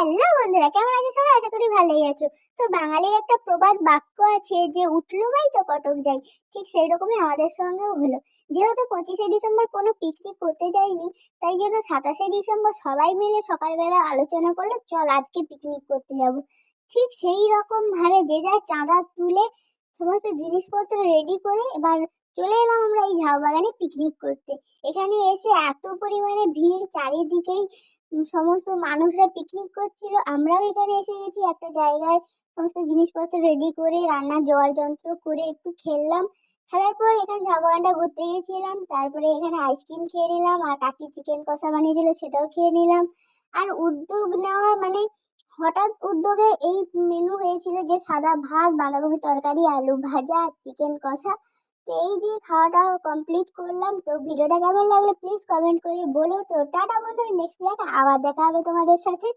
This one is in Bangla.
হ্যালো বন্ধুরা, কেমন আছো সবাই? আশা করি ভালোই আছো। তো বাঙালির একটা প্রবাদ বাক্য আছে যে উঠলো গাই তো কটক যাই। ঠিক সেই রকমই আমাদের সঙ্গেও হলো। যেহেতু 25শে ডিসেম্বর কোনো পিকনিক করতে যাইনি, তাই জন্য 27শে ডিসেম্বর সবাই মিলে সকালবেলা আলোচনা করলো চল আজকে পিকনিক করতে যাব। ঠিক সেই রকম ভাবে যে যার চাঁদা তুলে সমস্ত জিনিসপত্র রেডি করে এবার চলে এলাম আমরা এই ঝাউবাগানে পিকনিক করতে। এখানে এসে এত পরিমাণে ভিড় চারিদিকেই, সমস্ত মানুষরা পিকনিক করছিল। আমরাও এখানে এসে গেছি একটা জায়গায়, সমস্ত জিনিসপত্র রেডি করে রান্নার জোগাড় যন্ত্র করে একটু খেললাম। খেলার পর এখানে ঝাউবাগানটা ঘুরতে গেছিলাম, তারপরে এখানে আইসক্রিম খেয়ে নিলাম আর কাকি চিকেন কষা বানিয়েছিল সেটাও খেয়ে নিলাম। আর উদ্যোগ নেওয়া মানে হঠাৎ উদ্যোগে এই মেনু হয়েছিল যে সাদা ভাত, বাঁধাকপি তরকারি, আলু ভাজা আর চিকেন কষা। তো এই দিয়ে খাওয়াটা কমপ্লিট করলাম। তো ভিডিওটা কেমন লাগলো প্লিজ কমেন্ট করে বলো। তো টাটা বন্ধুরা, নেক্সট ব্লগে আবার দেখা হবে তোমাদের সাথে।